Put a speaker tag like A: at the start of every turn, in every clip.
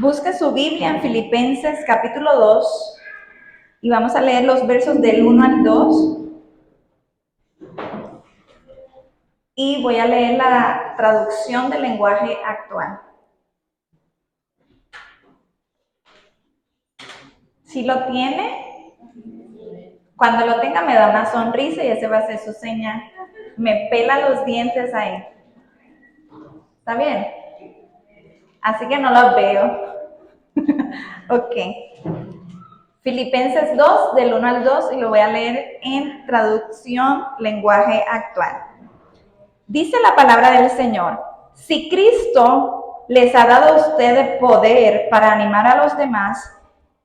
A: Busque su Biblia en Filipenses capítulo 2 y vamos a leer los versos del 1 al 2. Y voy a leer la traducción del lenguaje actual. Si lo tiene, cuando lo tenga me da una sonrisa y ese va a ser su señal. Me pela los dientes ahí. ¿Está bien? Así que no los veo. Ok. Filipenses 2, del 1 al 2, y lo voy a leer en traducción lenguaje actual. Dice la palabra del Señor: si Cristo les ha dado a ustedes poder para animar a los demás,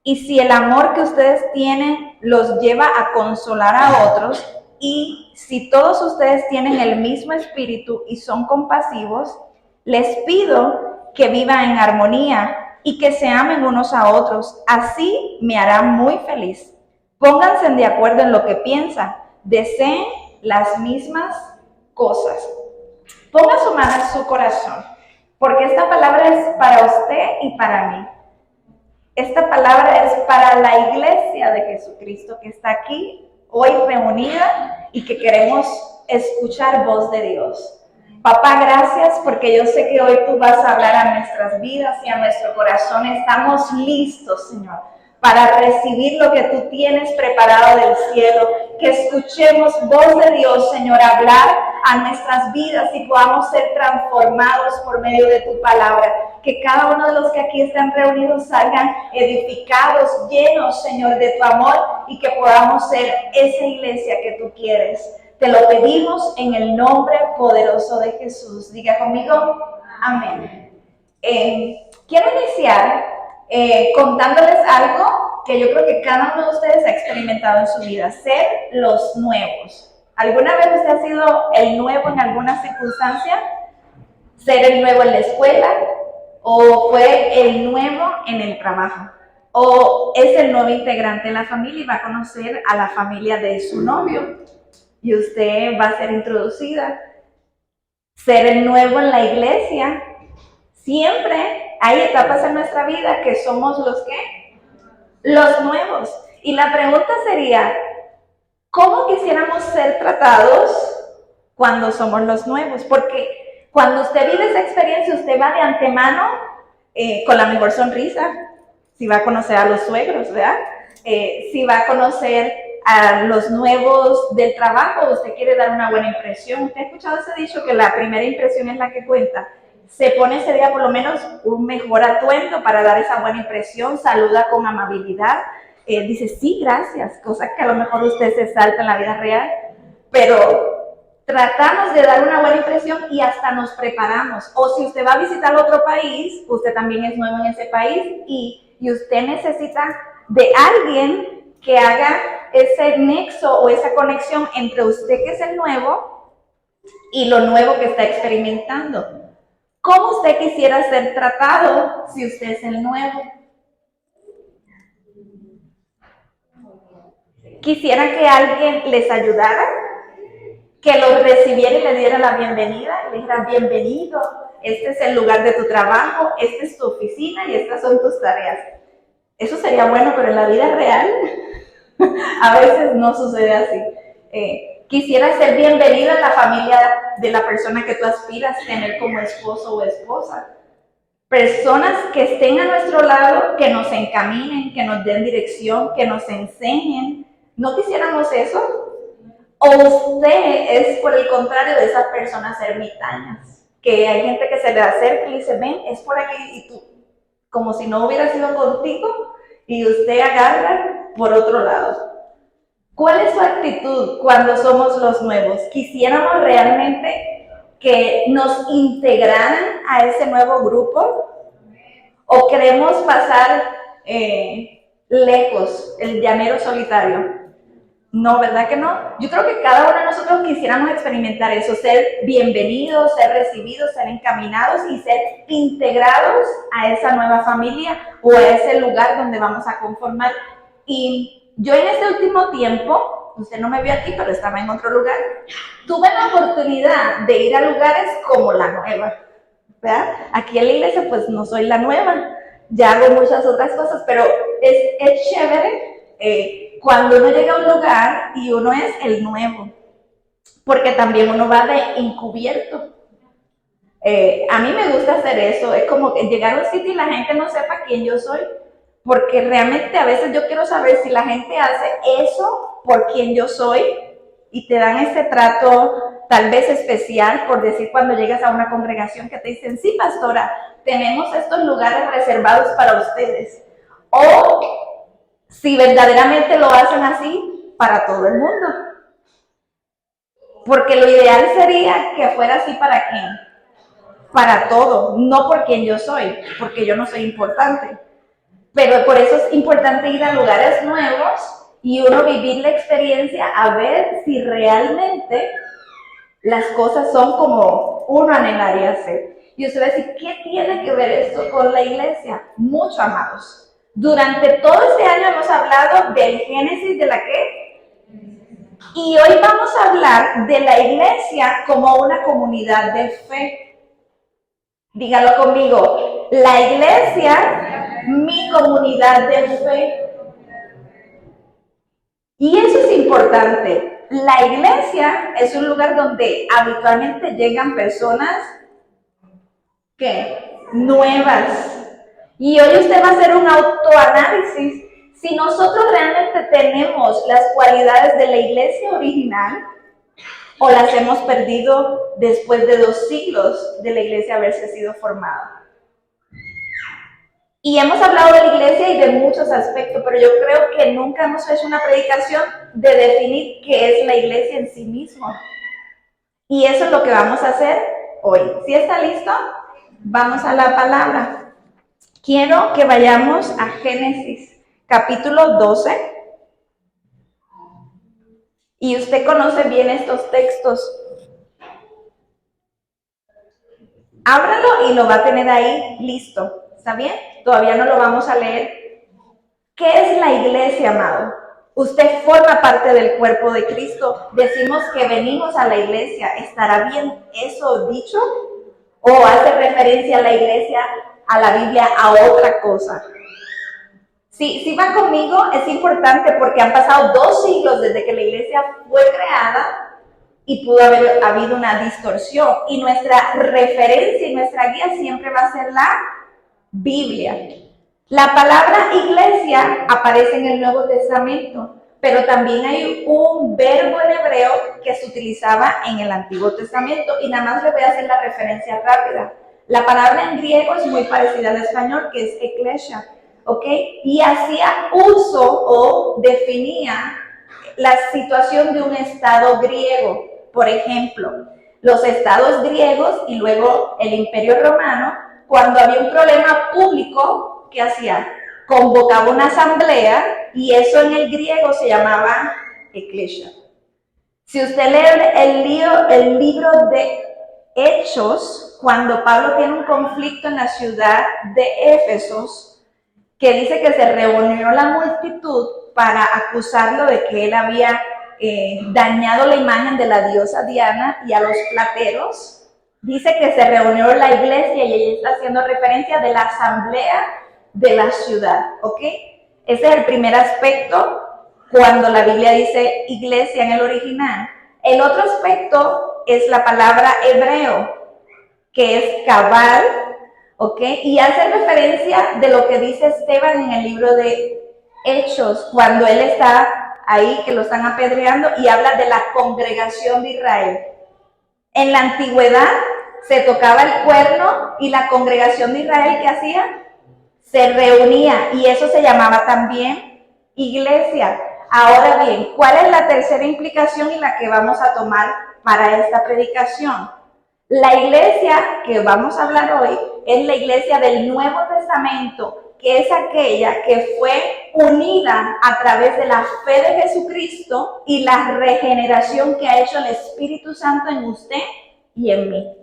A: y si el amor que ustedes tienen los lleva a consolar a otros, y si todos ustedes tienen el mismo espíritu y son compasivos, les pido que vivan en armonía y que se amen unos a otros. Así me harán muy feliz. Pónganse de acuerdo en lo que piensan, deseen las mismas cosas. Ponga su mano en su corazón, porque esta palabra es para usted y para mí. Esta palabra es para la iglesia de Jesucristo que está aquí hoy reunida y que queremos escuchar voz de Dios. Papá, gracias porque yo sé que hoy tú vas a hablar a nuestras vidas y a nuestro corazón. Estamos listos, Señor, para recibir lo que tú tienes preparado del cielo. Que escuchemos voz de Dios, Señor, hablar a nuestras vidas y podamos ser transformados por medio de tu palabra. Que cada uno de los que aquí están reunidos salgan edificados, llenos, Señor, de tu amor y que podamos ser esa iglesia que tú quieres. Te lo pedimos en el nombre poderoso de Jesús. Diga conmigo, amén. Quiero iniciar contándoles algo que yo creo que cada uno de ustedes ha experimentado en su vida: ser los nuevos. ¿Alguna vez usted ha sido el nuevo en alguna circunstancia? ¿Ser el nuevo en la escuela? ¿O fue el nuevo en el trabajo? ¿O es el nuevo integrante de la familia y va a conocer a la familia de su novio y usted va a ser introducida? Ser el nuevo en la iglesia. Siempre hay etapas en nuestra vida que somos los ¿qué? Los nuevos. Y la pregunta sería, ¿cómo quisiéramos ser tratados cuando somos los nuevos? Porque cuando usted vive esa experiencia, usted va de antemano con la mejor sonrisa. Si va a conocer a los suegros, ¿verdad? Si va a conocer a los nuevos del trabajo, usted quiere dar una buena impresión. ¿Usted ha escuchado ese dicho que la primera impresión es la que cuenta? Se pone ese día por lo menos un mejor atuendo para dar esa buena impresión, saluda con amabilidad, dice sí, gracias, cosas que a lo mejor usted se salta en la vida real, pero tratamos de dar una buena impresión y hasta nos preparamos. O si usted va a visitar otro país, usted también es nuevo en ese país y usted necesita de alguien que haga ese nexo o esa conexión entre usted que es el nuevo y lo nuevo que está experimentando. ¿Cómo usted quisiera ser tratado si usted es el nuevo? ¿Quisiera que alguien les ayudara? ¿Que los recibiera y le diera la bienvenida? Le dijera, bienvenido, este es el lugar de tu trabajo, esta es tu oficina y estas son tus tareas. Eso sería bueno, pero en la vida real a veces no sucede así. Quisiera ser bienvenido en la familia de la persona que tú aspiras a tener como esposo o esposa. Personas que estén a nuestro lado, que nos encaminen, que nos den dirección, que nos enseñen. ¿No quisiéramos eso? ¿O usted es por el contrario de esas personas ermitañas? Que hay gente que se le acerca y le dice, ven, es por aquí, y tú, como si no hubiera sido contigo, y usted agarra por otro lado. ¿Cuál es su actitud cuando somos los nuevos? ¿Quisiéramos realmente que nos integraran a ese nuevo grupo? ¿O queremos pasar lejos, el llanero solitario? No, ¿verdad que no? Yo creo que cada uno de nosotros quisiéramos experimentar eso, ser bienvenidos, ser recibidos, ser encaminados y ser integrados a esa nueva familia o a ese lugar donde vamos a conformar. Y yo en este último tiempo, usted no me vio aquí, pero estaba en otro lugar, tuve la oportunidad de ir a lugares como la nueva, ¿verdad? Aquí en la iglesia pues no soy la nueva, ya hago muchas otras cosas, pero es chévere cuando uno llega a un lugar y uno es el nuevo, porque también uno va de encubierto. A mí me gusta hacer eso, es como que llegar a un sitio y la gente no sepa quién yo soy, porque realmente a veces yo quiero saber si la gente hace eso por quien yo soy y te dan ese trato tal vez especial, por decir cuando llegas a una congregación que te dicen, sí pastora, tenemos estos lugares reservados para ustedes, o si verdaderamente lo hacen así para todo el mundo, porque lo ideal sería que fuera así para quién, para todo, no por quien yo soy, porque yo no soy importante. Pero por eso es importante ir a lugares nuevos y uno vivir la experiencia a ver si realmente las cosas son como uno anhelaría hacer. Y usted va a decir, ¿qué tiene que ver esto con la iglesia? Mucho, amados. Durante todo este año hemos hablado del génesis de la qué. Y hoy vamos a hablar de la iglesia como una comunidad de fe. Dígalo conmigo, la iglesia, mi comunidad de fe. Y eso es importante. La iglesia es un lugar donde habitualmente llegan personas ¿qué? Nuevas. Y hoy usted va a hacer un autoanálisis si nosotros realmente tenemos las cualidades de la iglesia original o las hemos perdido después de 2 siglos de la iglesia haberse sido formada. Y hemos hablado de la iglesia y de muchos aspectos, pero yo creo que nunca hemos hecho una predicación de definir qué es la iglesia en sí misma. Y eso es lo que vamos a hacer hoy. ¿Sí está listo? Vamos a la palabra. Quiero que vayamos a Génesis, capítulo 12. Y usted conoce bien estos textos. Ábralo y lo va a tener ahí listo. ¿Está bien? Todavía no lo vamos a leer. ¿Qué es la iglesia, amado? Usted forma parte del cuerpo de Cristo. Decimos que venimos a la iglesia. ¿Estará bien eso dicho? ¿O hace referencia a la iglesia, a la Biblia, a otra cosa? Si va conmigo, es importante porque han pasado 2 siglos desde que la iglesia fue creada y pudo haber habido una distorsión. Y nuestra referencia y nuestra guía siempre va a ser la Biblia. La palabra iglesia aparece en el Nuevo Testamento, pero también hay un verbo en hebreo que se utilizaba en el Antiguo Testamento y nada más le voy a hacer la referencia rápida. La palabra en griego es muy parecida al español, que es eklesia, ¿ok? Y hacía uso o definía la situación de un estado griego. Por ejemplo, los estados griegos y luego el Imperio Romano, cuando había un problema público, ¿qué hacía? Convocaba una asamblea y eso en el griego se llamaba eclesia. Si usted lee el libro de Hechos, cuando Pablo tiene un conflicto en la ciudad de Éfesos, que dice que se reunió la multitud para acusarlo de que él había dañado la imagen de la diosa Diana y a los plateros, dice que se reunió la iglesia y ella está haciendo referencia de la asamblea de la ciudad, ¿ok? Ese es el primer aspecto cuando la Biblia dice iglesia en el original. El otro aspecto es la palabra hebreo, que es cabal, ¿ok? Y hace referencia de lo que dice Esteban en el libro de Hechos, cuando él está ahí, que lo están apedreando, y habla de la congregación de Israel. En la antigüedad se tocaba el cuerno y la congregación de Israel, ¿qué hacía? Se reunía y eso se llamaba también iglesia. Ahora bien, ¿cuál es la tercera implicación y la que vamos a tomar para esta predicación? La iglesia que vamos a hablar hoy es la iglesia del Nuevo Testamento, que es aquella que fue unida a través de la fe de Jesucristo y la regeneración que ha hecho el Espíritu Santo en usted y en mí.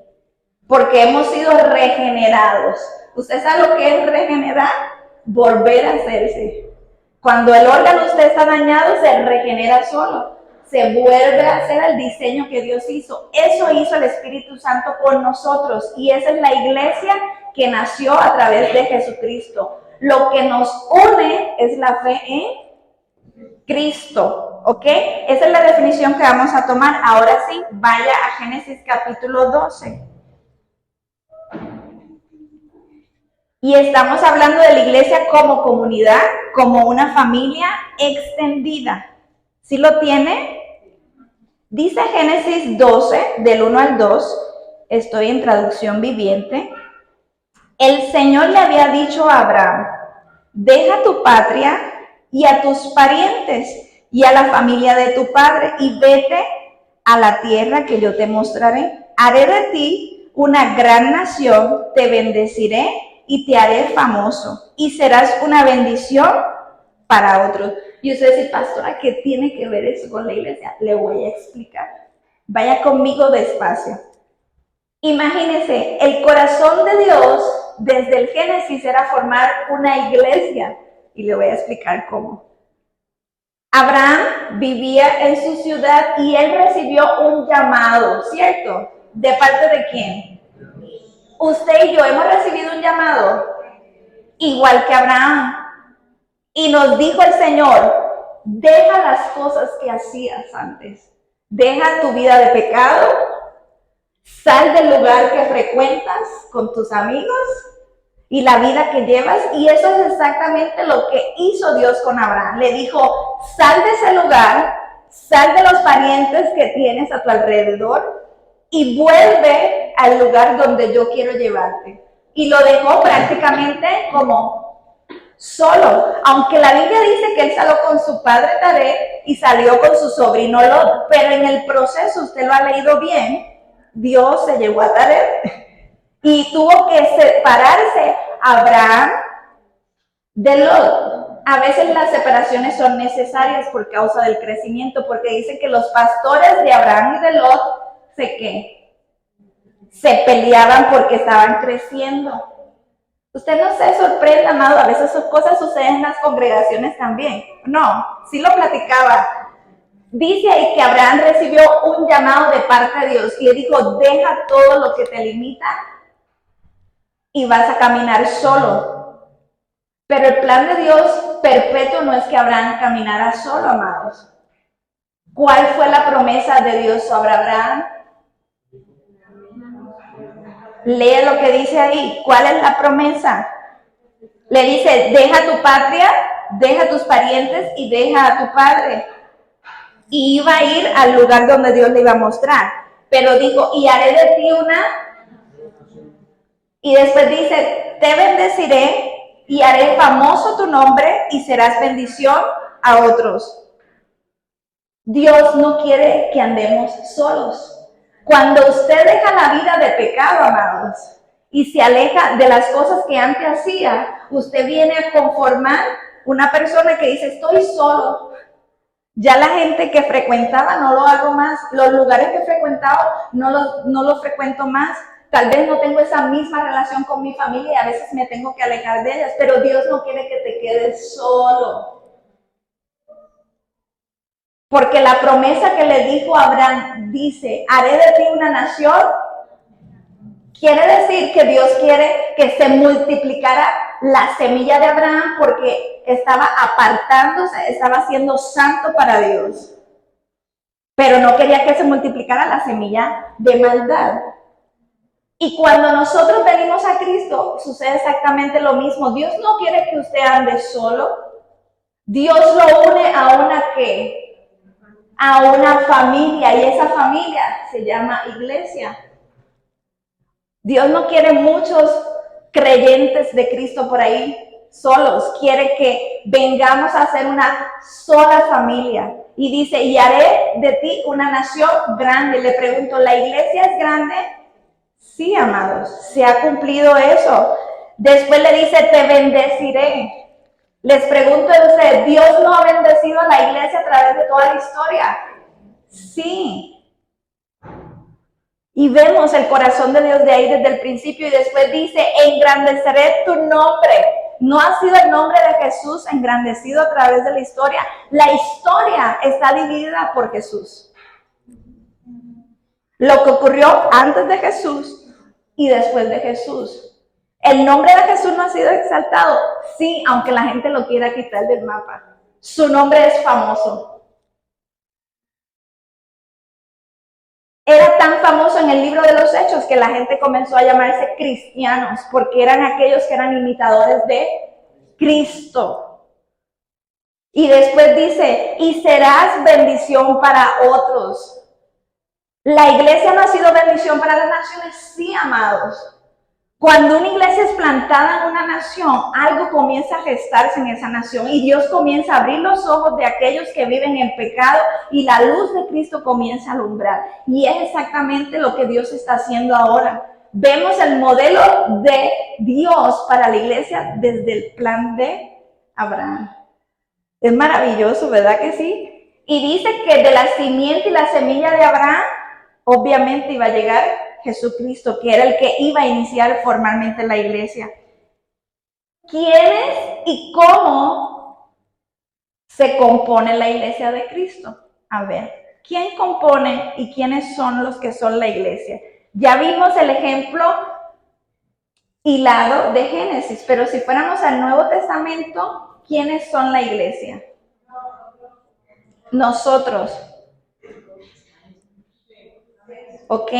A: Porque hemos sido regenerados. ¿Usted sabe lo que es regenerar? Volver a hacerse. Cuando el órgano usted está dañado, se regenera solo. se vuelve a hacer el diseño que Dios hizo. Eso hizo el Espíritu Santo con nosotros y esa es la iglesia que nació a través de Jesucristo. Lo que nos une es la fe en Cristo, ¿ok? Esa es la definición que vamos a tomar. Ahora sí, vaya a Génesis capítulo 12. Y estamos hablando de la iglesia como comunidad, como una familia extendida. ¿Sí lo tiene? Dice Génesis 12, del 1 al 2, estoy en traducción viviente. El Señor le había dicho a Abraham, deja tu patria y a tus parientes y a la familia de tu padre y vete a la tierra que yo te mostraré. Haré de ti una gran nación, te bendeciré y te haré famoso y serás una bendición para otros. Y usted dice, pastora, ¿qué tiene que ver eso con la iglesia? Le voy a explicar. Vaya conmigo despacio. Imagínese, el corazón de Dios desde el Génesis era formar una iglesia. Y le voy a explicar cómo. Abraham vivía en su ciudad y él recibió un llamado, ¿cierto? ¿De parte de quién? Usted y yo hemos recibido un llamado, igual que Abraham. Y nos dijo el Señor, deja las cosas que hacías antes. Deja tu vida de pecado, sal del lugar que frecuentas con tus amigos y la vida que llevas. Y eso es exactamente lo que hizo Dios con Abraham. Le dijo, sal de ese lugar, sal de los parientes que tienes a tu alrededor y vuelve al lugar donde yo quiero llevarte. Y lo dejó prácticamente como solo, aunque la Biblia dice que él salió con su padre Taré y salió con su sobrino Lot, pero en el proceso, usted lo ha leído bien, Dios se llevó a Taré y tuvo que separarse Abraham de Lot. A veces las separaciones son necesarias por causa del crecimiento, porque dice que los pastores de Abraham y de Lot se peleaban porque estaban creciendo. Usted no se sorprenda, amado, a veces esas cosas suceden en las congregaciones también. No, sí lo platicaba. Dice ahí que Abraham recibió un llamado de parte de Dios y le dijo, deja todo lo que te limita y vas a caminar solo. Pero el plan de Dios perpetuo no es que Abraham caminara solo, amados. ¿Cuál fue la promesa de Dios sobre Abraham? Lee lo que dice ahí. ¿Cuál es la promesa? Le dice, deja tu patria, deja tus parientes y deja a tu padre. Y iba a ir al lugar donde Dios le iba a mostrar. Pero dijo, y haré de ti una. Y después dice, te bendeciré y haré famoso tu nombre y serás bendición a otros. Dios no quiere que andemos solos. Cuando usted deja la vida de pecado, amados, y se aleja de las cosas que antes hacía, usted viene a conformar una persona que dice, estoy solo. Ya la gente que frecuentaba no lo hago más. Los lugares que frecuentaba no los frecuento más. Tal vez no tengo esa misma relación con mi familia y a veces me tengo que alejar de ellas, pero Dios no quiere que te quedes solo. Porque la promesa que le dijo a Abraham dice, haré de ti una nación. Quiere decir que Dios quiere que se multiplicara la semilla de Abraham porque estaba apartándose, estaba siendo santo para Dios. Pero no quería que se multiplicara la semilla de maldad. Y cuando nosotros venimos a Cristo, sucede exactamente lo mismo. Dios no quiere que usted ande solo. Dios lo une a una familia, y esa familia se llama iglesia. Dios no quiere muchos creyentes de Cristo por ahí solos. Quiere que vengamos a ser una sola familia. Y dice, y haré de ti una nación grande. Le pregunto, ¿la iglesia es grande? Sí, amados, se ha cumplido eso. Después le dice, te bendeciré. Les pregunto a ustedes, ¿Dios no ha bendecido a la iglesia a través de toda la historia? Sí. Y vemos el corazón de Dios de ahí desde el principio y después dice, engrandeceré tu nombre. no ha sido el nombre de Jesús engrandecido a través de la historia. La historia está dividida por Jesús. Lo que ocurrió antes de Jesús y después de Jesús. El nombre de Jesús no ha sido exaltado, sí, aunque la gente lo quiera quitar del mapa. Su nombre es famoso. Era tan famoso en el libro de los Hechos que la gente comenzó a llamarse cristianos, porque eran aquellos que eran imitadores de Cristo. Y después dice, y serás bendición para otros. La iglesia no ha sido bendición para las naciones, sí, amados. Cuando una iglesia es plantada en una nación, algo comienza a gestarse en esa nación y Dios comienza a abrir los ojos de aquellos que viven en pecado y la luz de Cristo comienza a alumbrar. Y es exactamente lo que Dios está haciendo ahora. Vemos el modelo de Dios para la iglesia desde el plan de Abraham. Es maravilloso, ¿verdad que sí? Y dice que de la simiente y la semilla de Abraham, obviamente iba a llegar Jesucristo, que era el que iba a iniciar formalmente la iglesia. ¿Quiénes y cómo se compone la iglesia de Cristo? A ver, ¿quién compone y quiénes son los que son la iglesia? Ya vimos el ejemplo hilado de Génesis, pero si fuéramos al Nuevo Testamento, ¿quiénes son la iglesia? Nosotros. ¿Ok?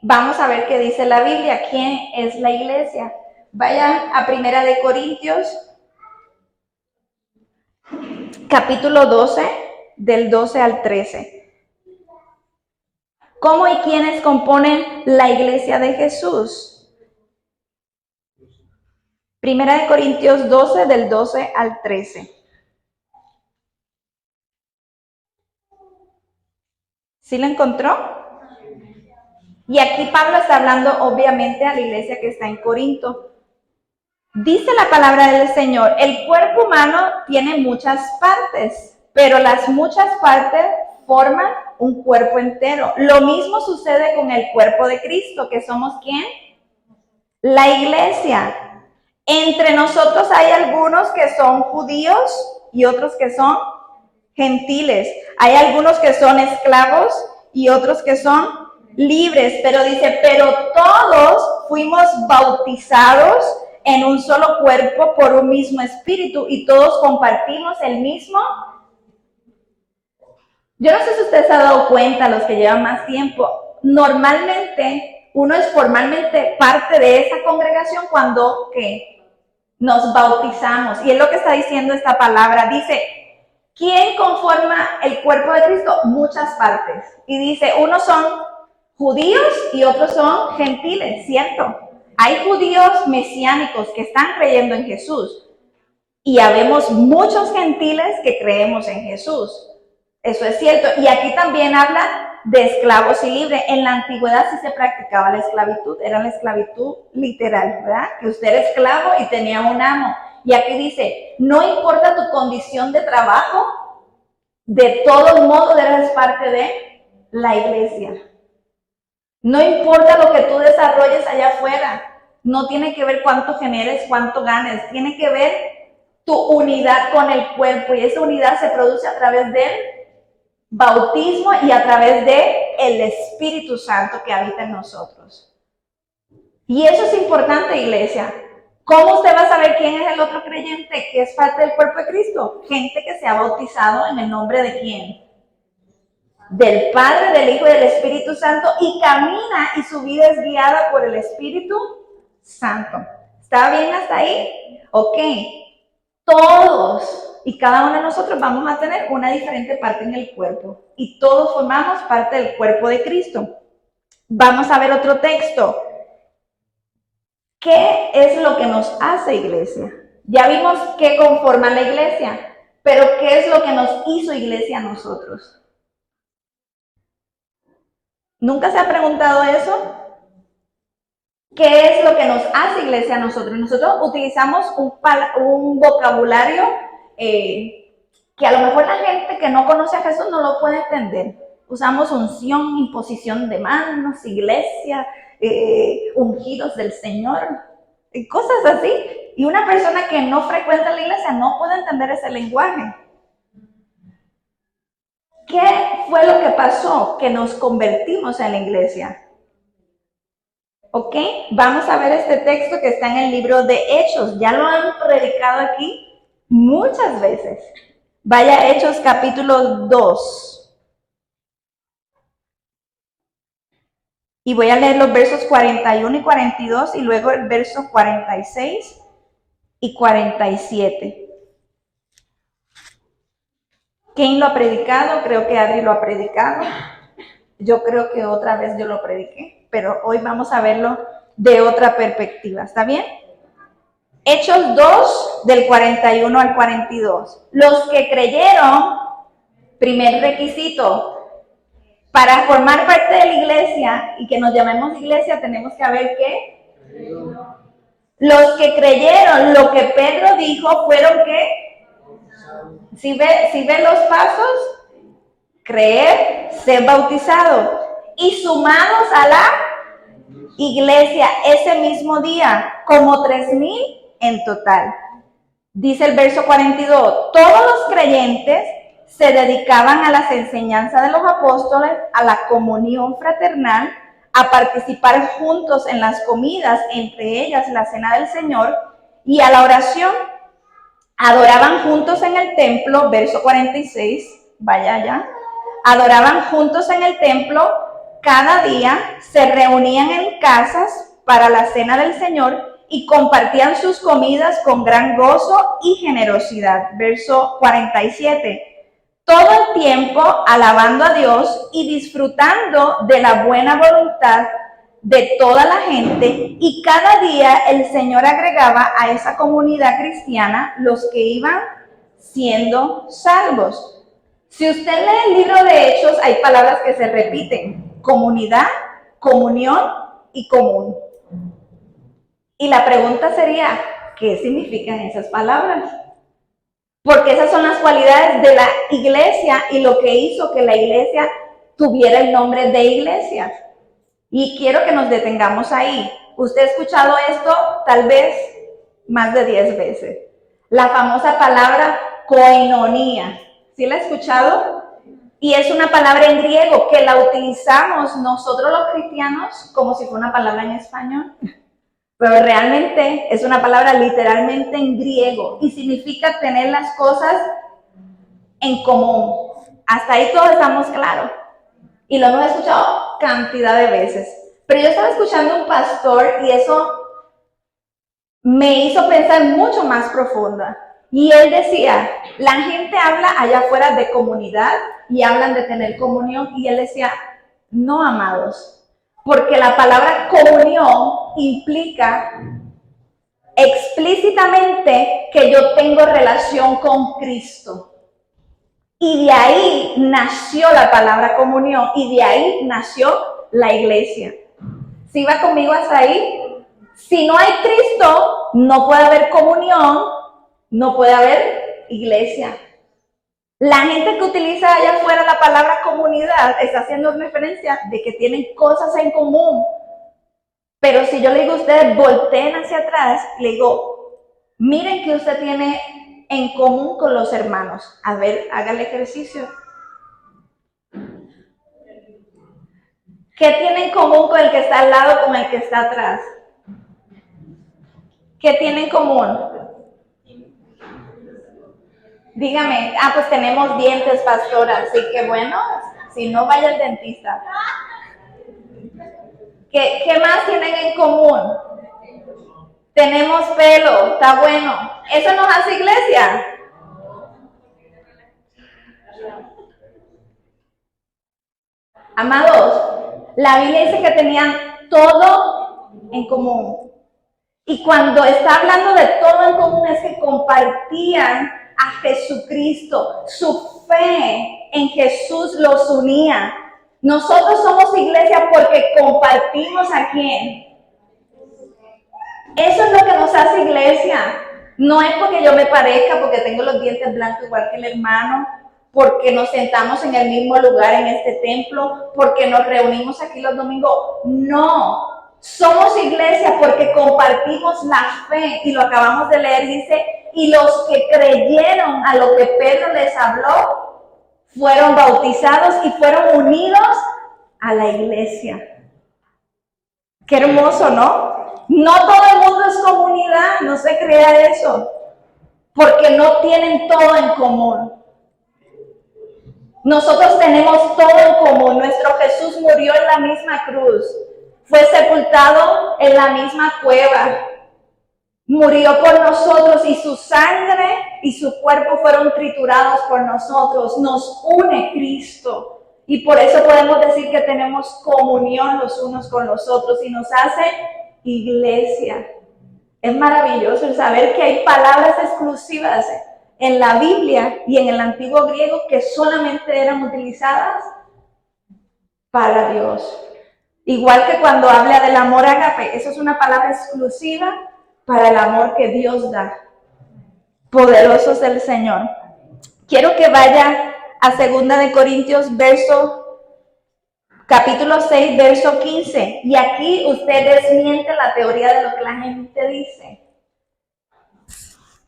A: Vamos a ver qué dice la Biblia. ¿Quién es la iglesia? Vayan a 1 Corintios, capítulo 12, del 12 al 13. ¿Cómo y quiénes componen la iglesia de Jesús? 1 Corintios 12, del 12 al 13. ¿Sí lo encontró? Y aquí Pablo está hablando obviamente a la iglesia que está en Corinto. Dice la palabra del Señor, el cuerpo humano tiene muchas partes, pero las muchas partes forman un cuerpo entero. Lo mismo sucede con el cuerpo de Cristo, que somos ¿quién? La iglesia. Entre nosotros hay algunos que son judíos y otros que son gentiles. Hay algunos que son esclavos y otros que son libres, pero dice, pero todos fuimos bautizados en un solo cuerpo por un mismo espíritu y todos compartimos el mismo. Yo no sé si ustedes se han dado cuenta, los que llevan más tiempo, normalmente uno es formalmente parte de esa congregación cuando ¿qué? Nos bautizamos. Y es lo que está diciendo esta palabra. Dice, ¿quién conforma el cuerpo de Cristo? Muchas partes. Y dice, unos son judíos y otros son gentiles, ¿cierto? Hay judíos mesiánicos que están creyendo en Jesús y habemos muchos gentiles que creemos en Jesús. Eso es cierto. Y aquí también habla de esclavos y libres. En la antigüedad sí se practicaba la esclavitud, era la esclavitud literal, ¿verdad? Que usted era esclavo y tenía un amo. Y aquí dice, no importa tu condición de trabajo, de todos modos eres parte de la iglesia. No importa lo que tú desarrolles allá afuera, no tiene que ver cuánto generes, cuánto ganes, tiene que ver tu unidad con el cuerpo y esa unidad se produce a través del bautismo y a través de el Espíritu Santo que habita en nosotros. Y eso es importante, iglesia. ¿Cómo usted va a saber quién es el otro creyente que es parte del cuerpo de Cristo? Gente que se ha bautizado en el nombre de ¿quién? Del Padre, del Hijo y del Espíritu Santo y camina y su vida es guiada por el Espíritu Santo. ¿Está bien hasta ahí? Ok. Todos y cada uno de nosotros vamos a tener una diferente parte en el cuerpo y todos formamos parte del cuerpo de Cristo. Vamos a ver otro texto. ¿Qué es lo que nos hace iglesia? Ya vimos qué conforma la iglesia, pero ¿qué es lo que nos hizo iglesia a nosotros? ¿Nunca se ha preguntado eso? ¿Qué es lo que nos hace iglesia a nosotros? Nosotros utilizamos un vocabulario que a lo mejor la gente que no conoce a Jesús no lo puede entender. Usamos unción, imposición de manos, iglesia, ungidos del Señor, y cosas así. Y una persona que no frecuenta la iglesia no puede entender ese lenguaje. ¿Qué fue lo que pasó? Que nos convertimos en la iglesia. ¿Ok? Vamos a ver este texto que está en el libro de Hechos. Ya lo han predicado aquí muchas veces. Vaya a Hechos capítulo 2. Y voy a leer los versos 41 y 42 y luego el verso 46 y 47. ¿Quién lo ha predicado? Creo que Adri lo ha predicado. Yo creo que otra vez yo lo prediqué, pero hoy vamos a verlo de otra perspectiva. ¿Está bien? Hechos 2, del 41 al 42. Los que creyeron, primer requisito, para formar parte de la iglesia y que nos llamemos iglesia, tenemos que saber qué. Los que creyeron lo que Pedro dijo fueron que, si ve los pasos, creer, ser bautizado y sumados a la iglesia ese mismo día, como 3,000 en total. Dice el verso 42, todos los creyentes se dedicaban a las enseñanzas de los apóstoles, a la comunión fraternal, a participar juntos en las comidas, entre ellas la cena del Señor, y a la oración. Adoraban juntos en el templo, verso 46, vaya allá. Adoraban juntos en el templo, cada día se reunían en casas para la cena del Señor y compartían sus comidas con gran gozo y generosidad. Verso 47. Todo el tiempo alabando a Dios y disfrutando de la buena voluntad de toda la gente, y cada día el Señor agregaba a esa comunidad cristiana los que iban siendo salvos. Si usted lee el libro de Hechos, hay palabras que se repiten: comunidad, comunión y común. Y la pregunta sería, ¿qué significan esas palabras? Porque esas son las cualidades de la iglesia y lo que hizo que la iglesia tuviera el nombre de iglesia. Y quiero que nos detengamos ahí. Usted ha escuchado esto tal vez más de 10 veces. La famosa palabra koinonia. ¿Sí la ha escuchado? Y es una palabra en griego que la utilizamos nosotros los cristianos como si fuera una palabra en español. Pero realmente es una palabra literalmente en griego y significa tener las cosas en común. Hasta ahí todos estamos claros. Y lo hemos escuchado cantidad de veces. Pero yo estaba escuchando a un pastor y eso me hizo pensar mucho más profunda. Y él decía, la gente habla allá afuera de comunidad y hablan de tener comunión. Y él decía, no, amados, porque la palabra comunión implica explícitamente que yo tengo relación con Cristo. Y de ahí nació la palabra comunión y de ahí nació la iglesia. ¿Sí va conmigo hasta ahí? Si no hay Cristo, no puede haber comunión, no puede haber iglesia. La gente que utiliza allá afuera la palabra comunidad está haciendo referencia de que tienen cosas en común. Pero si yo le digo a ustedes, volteen hacia atrás, le digo, miren que usted tiene en común con los hermanos. A ver, hágale ejercicio. ¿Qué tiene en común con el que está al lado, con el que está atrás? ¿Qué tiene en común? Dígame, pues tenemos dientes, pastora, así que bueno, si no, vaya al dentista. ¿Qué más tienen en común? Tenemos pelo, está bueno. ¿Eso nos hace iglesia? Amados, la Biblia dice que tenían todo en común. Y cuando está hablando de todo en común es que compartían a Jesucristo. Su fe en Jesús los unía. Nosotros somos iglesia porque compartimos a quién. Eso es lo que nos hace iglesia. No es porque yo me parezca, porque tengo los dientes blancos igual que el hermano, porque nos sentamos en el mismo lugar en este templo, porque nos reunimos aquí los domingos. No. Somos iglesia porque compartimos la fe, y lo acabamos de leer, dice, y los que creyeron a lo que Pedro les habló, fueron bautizados y fueron unidos a la iglesia. Qué hermoso, ¿no? No todo el mundo es comunidad, no se crea eso, porque no tienen todo en común. Nosotros tenemos todo en común. Nuestro Jesús murió en la misma cruz, fue sepultado en la misma cueva, murió por nosotros y su sangre y su cuerpo fueron triturados por nosotros. Nos une Cristo y por eso podemos decir que tenemos comunión los unos con los otros y nos hace iglesia. Es maravilloso el saber que hay palabras exclusivas en la Biblia y en el antiguo griego que solamente eran utilizadas para Dios. Igual que cuando habla del amor ágape, eso es una palabra exclusiva para el amor que Dios da. Poderoso es el Señor. Quiero que vaya a 2 de Corintios, capítulo 6, verso 15. Y aquí usted desmiente la teoría de lo que la gente dice.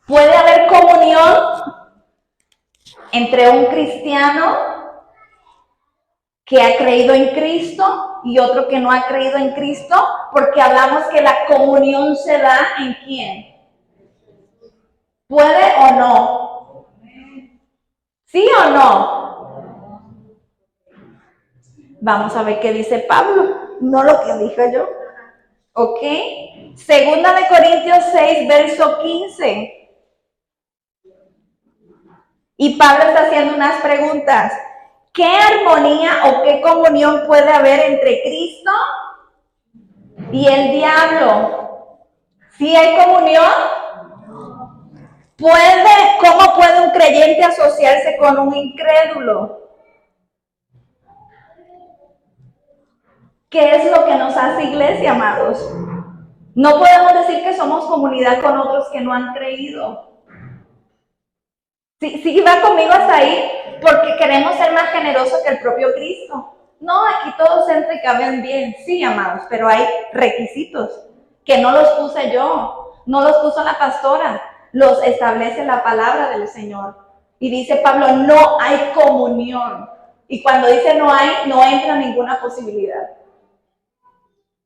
A: Puede haber comunión entre un cristiano que ha creído en Cristo y otro que no ha creído en Cristo, porque hablamos que la comunión se da en ¿quién? ¿Puede o no? ¿Sí o no? Vamos a ver qué dice Pablo, no lo que dije yo. ¿Ok? 2 de Corintios 6, verso 15. Y Pablo está haciendo unas preguntas. ¿Qué armonía o qué comunión puede haber entre Cristo y el diablo? ¿Sí hay comunión? ¿Cómo puede un creyente asociarse con un incrédulo? ¿Qué es lo que nos hace iglesia, amados? No podemos decir que somos comunidad con otros que no han creído. Sí, va conmigo hasta ahí, porque queremos ser más generosos que el propio Cristo. No, aquí todos entran y caben bien. Sí, amados, pero hay requisitos que no los puse yo, no los puso la pastora, los establece la palabra del Señor. Y dice Pablo, no hay comunión. Y cuando dice no hay, no entra ninguna posibilidad.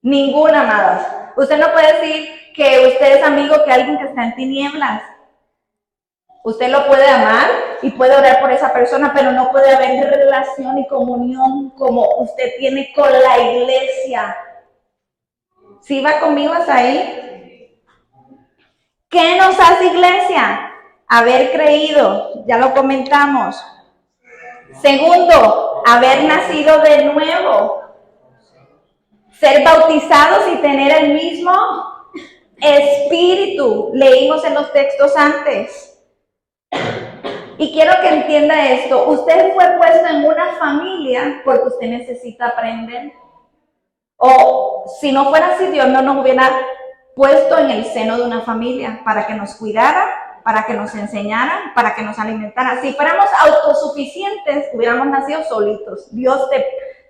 A: Ninguna, amadas. Usted no puede decir que usted es amigo que alguien que está en tinieblas. Usted lo puede amar y puede orar por esa persona, pero no puede haber relación y comunión como usted tiene con la iglesia. ¿Sí va conmigo hasta ahí? ¿Qué nos hace iglesia? Haber creído, ya lo comentamos. Segundo, haber nacido de nuevo. Ser bautizados y tener el mismo espíritu. Leímos en los textos antes. Y quiero que entienda esto, usted fue puesto en una familia porque usted necesita aprender. O si no fuera así, Dios no nos hubiera puesto en el seno de una familia para que nos cuidara, para que nos enseñara, para que nos alimentara. Si fuéramos autosuficientes, hubiéramos nacido solitos. Dios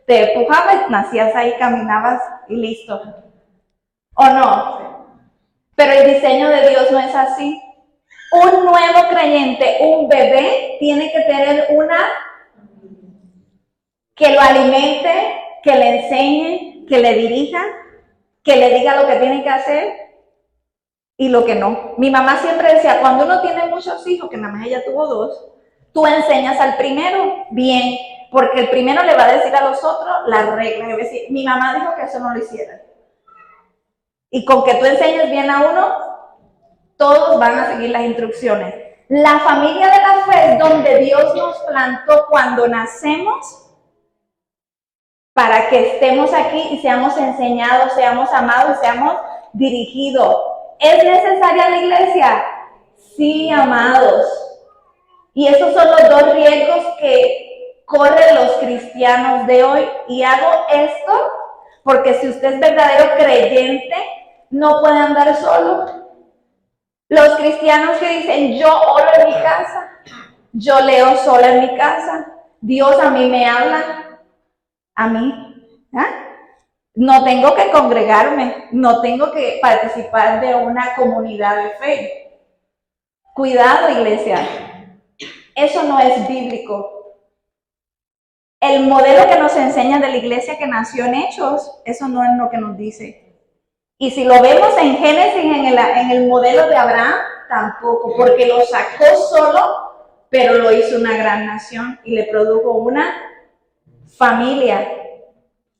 A: te empujaba y nacías ahí, caminabas y listo. ¿O no? Pero el diseño de Dios no es así. Un nuevo creyente, un bebé, tiene que tener una que lo alimente, que le enseñe, que le dirija, que le diga lo que tiene que hacer y lo que no. Mi mamá siempre decía, cuando uno tiene muchos hijos, que nada más ella tuvo 2, tú enseñas al primero bien, porque el primero le va a decir a los otros las reglas. Mi mamá dijo que eso no lo hiciera. Y con que tú enseñes bien a uno, todos van a seguir las instrucciones. La familia de la fe es donde Dios nos plantó cuando nacemos para que estemos aquí y seamos enseñados, seamos amados y seamos dirigidos. ¿Es necesaria la iglesia? Sí, amados. Y esos son los 2 riesgos que corren los cristianos de hoy. Y hago esto porque si usted es verdadero creyente, no puede andar solo. Los cristianos que dicen, yo oro en mi casa, yo leo sola en mi casa, Dios a mí me habla, a mí. ¿Ah? No tengo que congregarme, no tengo que participar de una comunidad de fe. Cuidado, iglesia, eso no es bíblico. El modelo que nos enseña de la iglesia que nació en Hechos, eso no es lo que nos dice. Y si lo vemos en Génesis, en el modelo de Abraham, tampoco, porque lo sacó solo, pero lo hizo una gran nación y le produjo una familia.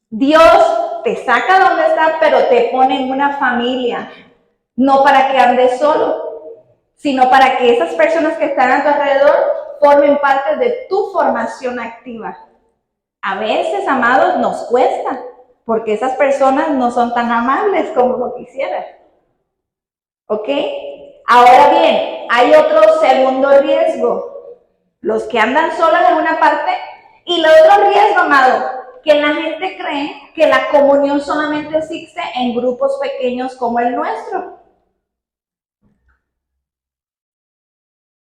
A: Dios te saca donde estás, pero te pone en una familia, no para que andes solo, sino para que esas personas que están a tu alrededor formen parte de tu formación activa. A veces, amados, nos cuesta, porque esas personas no son tan amables como lo quisieras. ¿Ok? Ahora bien, hay otro segundo riesgo. Los que andan solos en una parte, y el otro riesgo, amado, que la gente cree que la comunión solamente existe en grupos pequeños como el nuestro.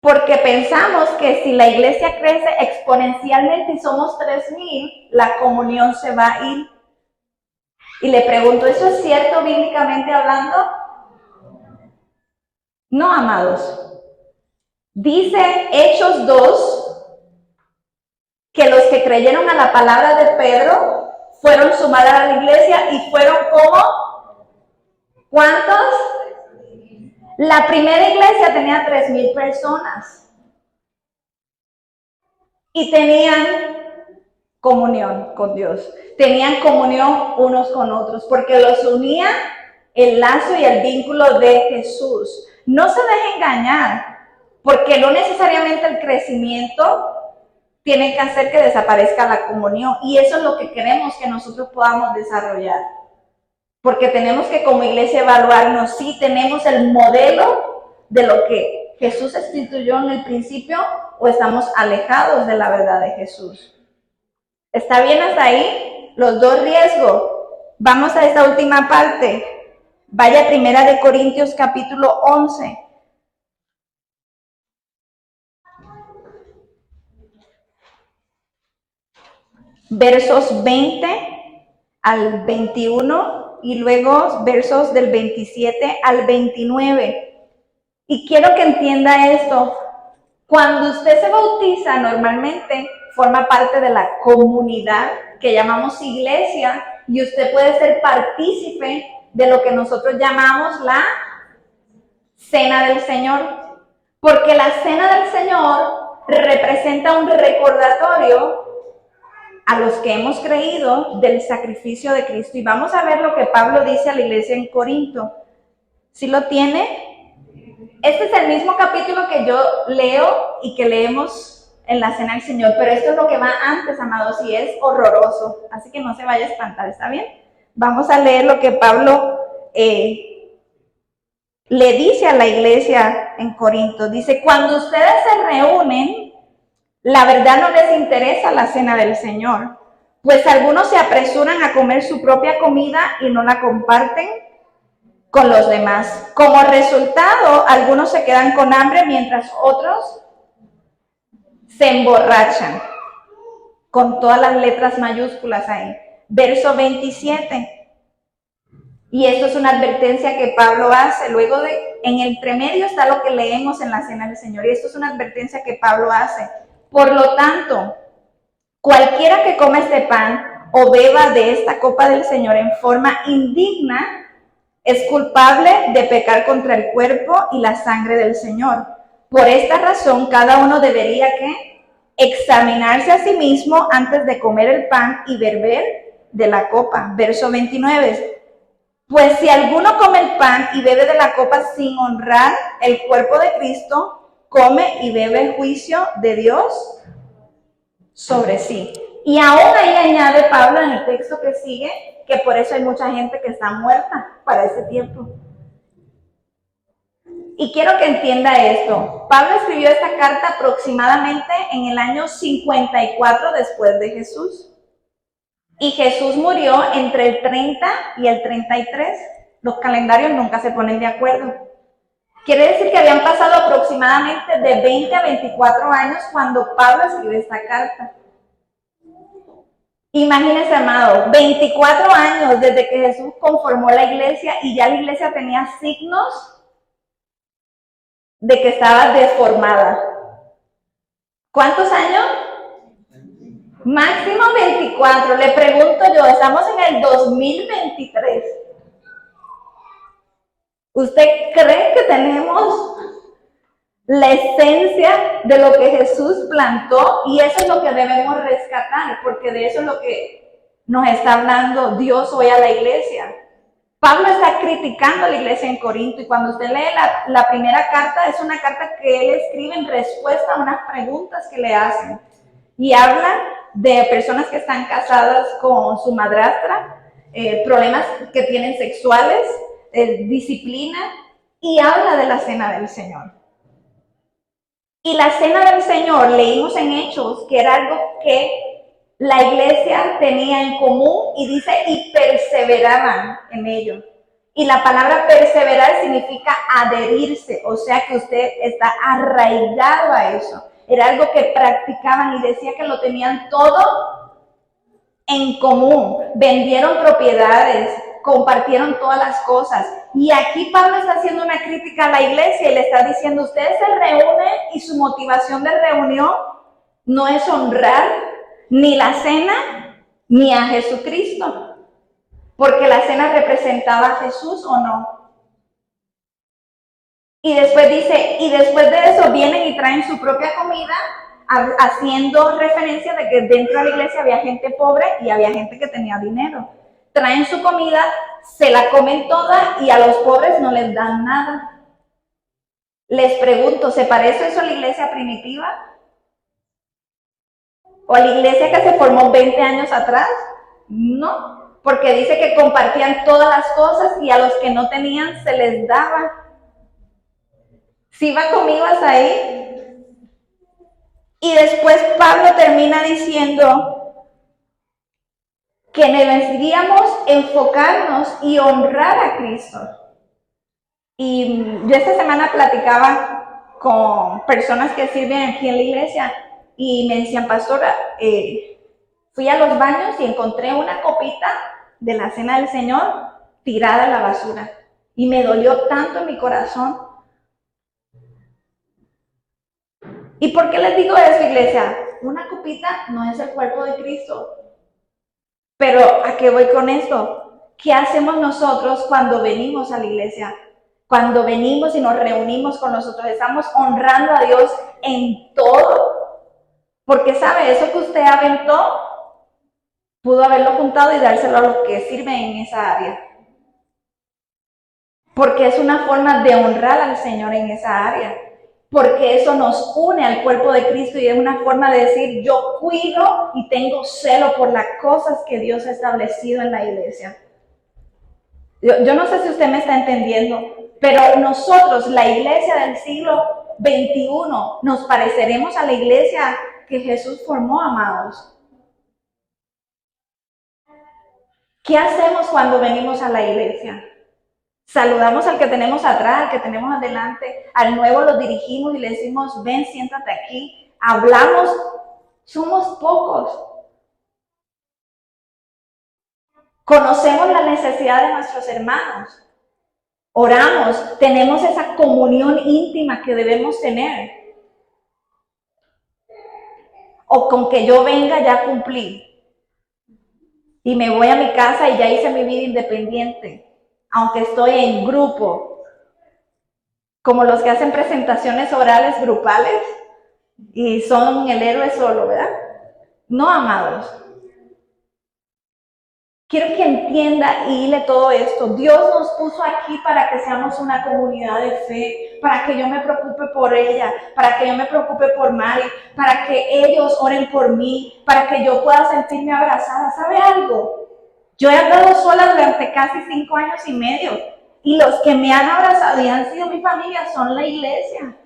A: Porque pensamos que si la iglesia crece exponencialmente y somos 3,000, la comunión se va a ir. Y le pregunto, ¿eso es cierto bíblicamente hablando? No, amados. Dice Hechos 2 que los que creyeron a la palabra de Pedro fueron sumados a la iglesia y fueron como, ¿cuántos? La primera iglesia tenía 3,000 personas y tenían comunión con Dios, tenían comunión unos con otros, porque los unía el lazo y el vínculo de Jesús. No se deje engañar, porque no necesariamente el crecimiento tiene que hacer que desaparezca la comunión, y eso es lo que queremos que nosotros podamos desarrollar, porque tenemos que como iglesia evaluarnos si tenemos el modelo de lo que Jesús instituyó en el principio o estamos alejados de la verdad de Jesús. ¿Está bien hasta ahí? Los dos riesgos. Vamos a esta última parte. Vaya Primera de Corintios capítulo 11. Versos 20 al 21 y luego versos del 27 al 29. Y quiero que entienda esto. Cuando usted se bautiza, normalmente forma parte de la comunidad que llamamos iglesia, y usted puede ser partícipe de lo que nosotros llamamos la Cena del Señor, porque la Cena del Señor representa un recordatorio a los que hemos creído del sacrificio de Cristo. Y vamos a ver lo que Pablo dice a la iglesia en Corinto. ¿Sí lo tiene? Este es el mismo capítulo que yo leo y que leemos en la Cena del Señor, pero esto es lo que va antes, amados, y es horroroso, así que no se vaya a espantar, ¿está bien? Vamos a leer lo que Pablo le dice a la iglesia en Corinto. Dice, cuando ustedes se reúnen, la verdad no les interesa la Cena del Señor, pues algunos se apresuran a comer su propia comida y no la comparten con los demás. Como resultado, algunos se quedan con hambre mientras otros se emborrachan, con todas las letras mayúsculas ahí. Verso 27. Y esto es una advertencia que Pablo hace. Luego en el entremedio está lo que leemos en la Cena del Señor. Y esto es una advertencia que Pablo hace. Por lo tanto, cualquiera que coma este pan o beba de esta copa del Señor en forma indigna es culpable de pecar contra el cuerpo y la sangre del Señor. Por esta razón, cada uno debería examinarse a sí mismo antes de comer el pan y beber de la copa. Verso 29. Pues si alguno come el pan y bebe de la copa sin honrar el cuerpo de Cristo, come y bebe el juicio de Dios sobre sí. Y aún ahí añade Pablo en el texto que sigue, que por eso hay mucha gente que está muerta para ese tiempo. Y quiero que entienda esto. Pablo escribió esta carta aproximadamente en el año 54 después de Jesús. Y Jesús murió entre el 30 y el 33. Los calendarios nunca se ponen de acuerdo. Quiere decir que habían pasado aproximadamente de 20 a 24 años cuando Pablo escribe esta carta. Imagínense, amado, 24 años desde que Jesús conformó la iglesia y ya la iglesia tenía signos de que estaba deformada. ¿Cuántos años? Máximo 24. Le pregunto yo, estamos en el 2023. ¿Usted cree que tenemos la esencia de lo que Jesús plantó? Y eso es lo que debemos rescatar, porque de eso es lo que nos está hablando Dios hoy a la iglesia. Pablo está criticando a la iglesia en Corinto, y cuando usted lee la primera carta, es una carta que él escribe en respuesta a unas preguntas que le hacen. Y habla de personas que están casadas con su madrastra, problemas que tienen sexuales, disciplina, y habla de la cena del Señor. Y la cena del Señor, leímos en Hechos, que era algo que la iglesia tenía en común, y dice, y perseveraban en ello. Y la palabra perseverar significa adherirse, o sea que usted está arraigado a eso. Era algo que practicaban, y decía que lo tenían todo en común. Vendieron propiedades, compartieron todas las cosas. Y aquí Pablo está haciendo una crítica a la iglesia y le está diciendo, ustedes se reúnen y su motivación de reunión no es honrar ni la cena ni a Jesucristo. Porque la cena representaba a Jesús, ¿o no? Y después dice, y después de eso vienen y traen su propia comida, haciendo referencia de que dentro de la iglesia había gente pobre y había gente que tenía dinero. Traen su comida, se la comen toda y a los pobres no les dan nada. Les pregunto, ¿se parece eso a la iglesia primitiva? ¿O a la iglesia que se formó 20 años atrás? No, porque dice que compartían todas las cosas y a los que no tenían se les daba. ¿Sí va conmigo hasta ahí? Y después Pablo termina diciendo que deberíamos enfocarnos y honrar a Cristo. Y yo esta semana platicaba con personas que sirven aquí en la iglesia y me decían, pastora, fui a los baños y encontré una copita de la cena del Señor tirada a la basura. Y me dolió tanto en mi corazón. ¿Y por qué les digo eso, iglesia? Una copita no es el cuerpo de Cristo. Pero ¿a qué voy con esto? ¿Qué hacemos nosotros cuando venimos a la iglesia? Cuando venimos y nos reunimos con nosotros, ¿estamos honrando a Dios en todo? Porque, ¿sabe? Eso que usted aventó, pudo haberlo juntado y dárselo a los que sirven en esa área. Porque es una forma de honrar al Señor en esa área. Porque eso nos une al cuerpo de Cristo y es una forma de decir, yo cuido y tengo celo por las cosas que Dios ha establecido en la iglesia. Yo no sé si usted me está entendiendo, pero nosotros, la iglesia del siglo XXI, nos pareceremos a la iglesia que Jesús formó, amados. ¿Qué hacemos cuando venimos a la iglesia? Saludamos al que tenemos atrás, al que tenemos adelante, al nuevo lo dirigimos y le decimos, ven, siéntate aquí. Hablamos, somos pocos. Conocemos la necesidad de nuestros hermanos. Oramos, tenemos esa comunión íntima que debemos tener. O con que yo venga ya cumplí. Y me voy a mi casa y ya hice mi vida independiente. Aunque estoy en grupo, como los que hacen presentaciones orales grupales y son el héroe solo, ¿verdad? No, amados. Quiero que entienda y hile todo esto. Dios nos puso aquí para que seamos una comunidad de fe, para que yo me preocupe por ella, para que yo me preocupe por Mari, para que ellos oren por mí, para que yo pueda sentirme abrazada. ¿Sabe algo? Yo he andado sola durante casi 5 años y medio y los que me han abrazado y han sido mi familia son la iglesia.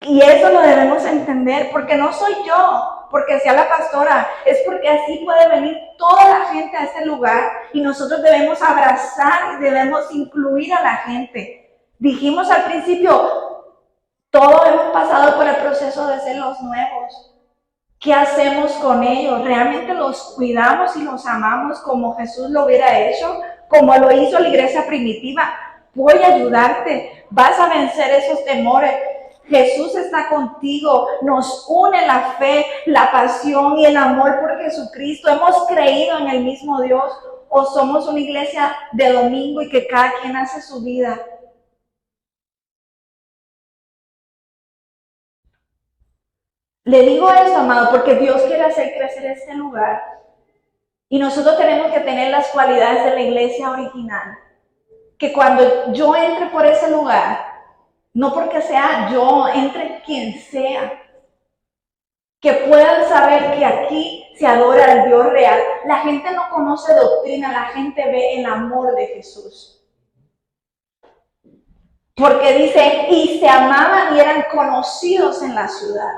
A: Y eso lo debemos entender, porque no soy yo, porque sea la pastora, es porque así puede venir toda la gente a este lugar y nosotros debemos abrazar y debemos incluir a la gente. Dijimos al principio, todos hemos pasado por el proceso de ser los nuevos. ¿Qué hacemos con ellos? ¿Realmente los cuidamos y los amamos como Jesús lo hubiera hecho? Como lo hizo la iglesia primitiva. Voy a ayudarte. Vas a vencer esos temores. Jesús está contigo. Nos une la fe, la pasión y el amor por Jesucristo. Hemos creído en el mismo Dios. ¿O somos una iglesia de domingo y que cada quien hace su vida? Le digo esto, amado, porque Dios quiere hacer crecer este lugar. Y nosotros tenemos que tener las cualidades de la iglesia original. Que cuando yo entre por ese lugar, no porque sea yo, entre quien sea, que puedan saber que aquí se adora al Dios real. La gente no conoce doctrina, la gente ve el amor de Jesús. Porque dice, y se amaban y eran conocidos en la ciudad.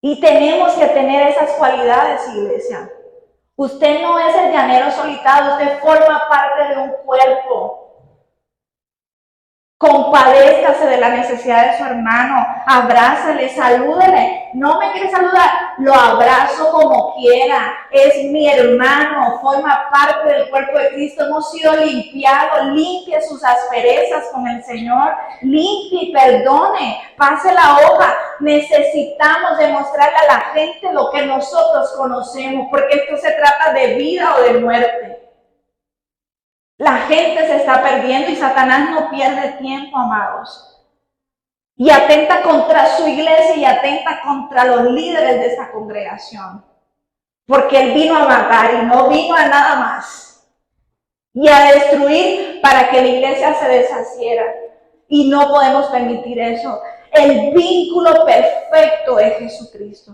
A: Y tenemos que tener esas cualidades, iglesia. Usted no es el llanero solitario, usted forma parte de un cuerpo. Compadézcase de la necesidad de su hermano, abrázale, salúdele. No me quiere saludar, lo abrazo como quiera. Es mi hermano, forma parte del cuerpo de Cristo. Hemos sido limpiados. Limpie sus asperezas con el Señor. Limpie y perdone. Pase la hoja. Necesitamos demostrarle a la gente lo que nosotros conocemos, porque esto se trata de vida o de muerte. La gente se está perdiendo y Satanás no pierde tiempo, amados. Y atenta contra su iglesia y atenta contra los líderes de esta congregación. Porque él vino a matar y no vino a nada más. Y a destruir para que la iglesia se deshaciera. Y no podemos permitir eso. El vínculo perfecto es Jesucristo.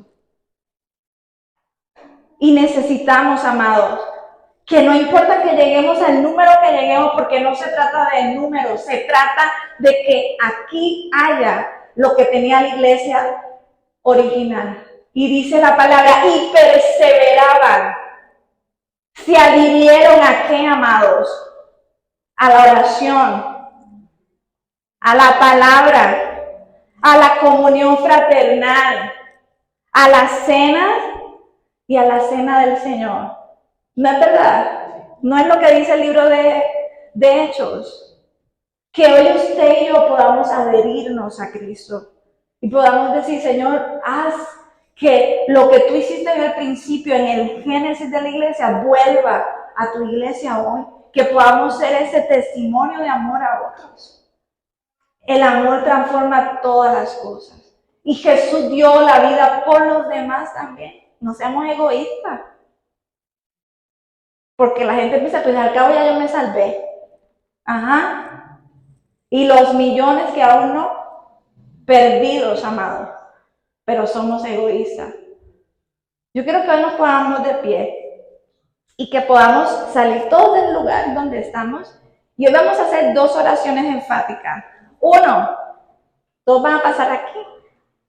A: Y necesitamos, amados, que no importa que lleguemos al número que lleguemos, porque no se trata de números, se trata de que aquí haya lo que tenía la iglesia original. Y dice la palabra, y perseveraban. Se adhirieron a qué, amados? A la oración, a la palabra, a la comunión fraternal, a la cena y a la cena del Señor. ¿No es verdad? No es lo que dice el libro de Hechos. Que hoy usted y yo podamos adherirnos a Cristo y podamos decir, Señor, haz que lo que tú hiciste en el principio, en el génesis de la iglesia, vuelva a tu iglesia hoy. Que podamos ser ese testimonio de amor a otros. El amor transforma todas las cosas. Y Jesús dio la vida por los demás también. No seamos egoístas. Porque la gente piensa, pues al cabo ya yo me salvé. Ajá. Y los millones que aún no, perdidos, amados. Pero somos egoístas. Yo quiero que hoy nos pongamos de pie y que podamos salir todos del lugar donde estamos. Y hoy vamos a hacer 2 oraciones enfáticas. 1, todos van a pasar aquí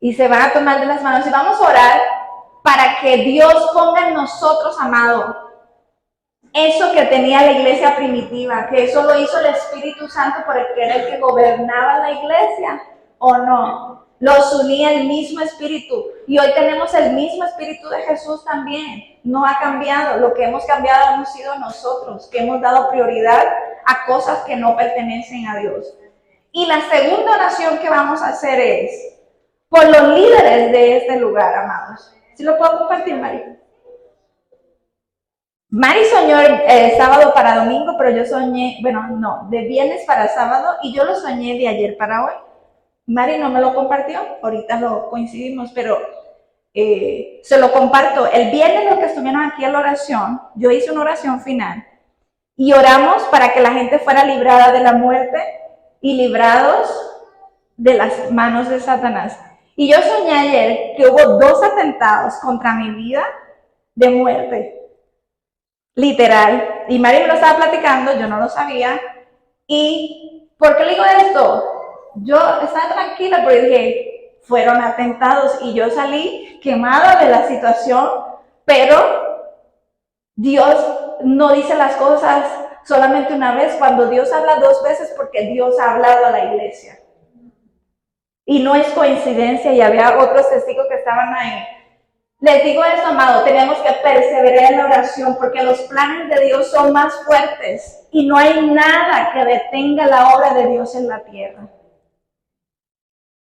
A: y se van a tomar de las manos y vamos a orar para que Dios ponga en nosotros, amados, eso que tenía la iglesia primitiva, que eso lo hizo el Espíritu Santo por el que era el que gobernaba la iglesia, ¿o no? Los unía el mismo Espíritu. Y hoy tenemos el mismo Espíritu de Jesús también. No ha cambiado. Lo que hemos cambiado hemos sido nosotros, que hemos dado prioridad a cosas que no pertenecen a Dios. Y la segunda oración que vamos a hacer es por los líderes de este lugar, amados. ¿Sí lo puedo compartir, María? Mari soñó sábado para domingo, pero yo soñé, de viernes para sábado, y yo lo soñé de ayer para hoy. Mari no me lo compartió, ahorita lo coincidimos, pero se lo comparto. El viernes los que estuvieron aquí en la oración, yo hice una oración final, y oramos para que la gente fuera librada de la muerte y librados de las manos de Satanás. Y yo soñé ayer que hubo 2 atentados contra mi vida de muerte. Literal. Y Mari me lo estaba platicando, yo no lo sabía. ¿Y por qué le digo esto? Yo estaba tranquila porque dije, fueron atentados y yo salí quemada de la situación, pero Dios no dice las cosas solamente una vez. Cuando Dios habla 2 veces, porque Dios ha hablado a la iglesia. Y no es coincidencia, y había otros testigos que estaban ahí. Les digo esto, amado, tenemos que perseverar en la oración porque los planes de Dios son más fuertes y no hay nada que detenga la obra de Dios en la tierra.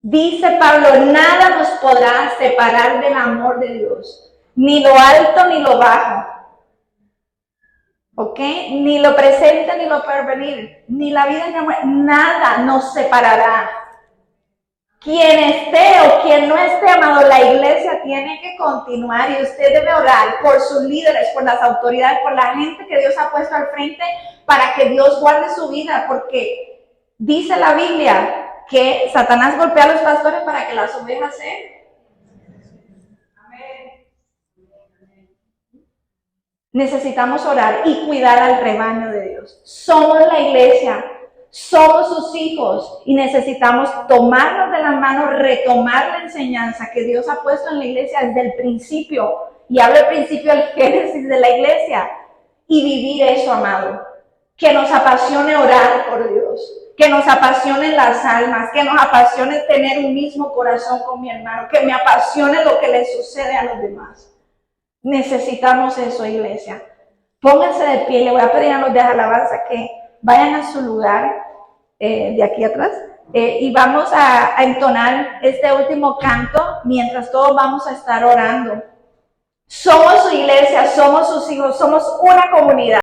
A: Dice Pablo, nada nos podrá separar del amor de Dios, ni lo alto ni lo bajo. ¿Ok? Ni lo presente ni lo porvenir, ni la vida ni la muerte, nada nos separará. Quien esté o quien no esté, amado, la iglesia tiene que continuar y usted debe orar por sus líderes, por las autoridades, por la gente que Dios ha puesto al frente para que Dios guarde su vida, porque dice la Biblia que Satanás golpea a los pastores para que las ovejas se... Necesitamos orar y cuidar al rebaño de Dios. Somos la iglesia, somos sus hijos y necesitamos tomarnos de la mano, retomar la enseñanza que Dios ha puesto en la iglesia desde el principio. Y hablo del principio del génesis de la iglesia y vivir eso, amado. Que nos apasione orar por Dios, que nos apasionen las almas, que nos apasione tener un mismo corazón con mi hermano, que me apasione lo que le sucede a los demás. Necesitamos eso, iglesia. Pónganse de pie, le voy a pedir a los de alabanza que vayan a su lugar, de aquí atrás, y vamos a entonar este último canto mientras todos vamos a estar orando. Somos su iglesia, somos sus hijos, somos una comunidad.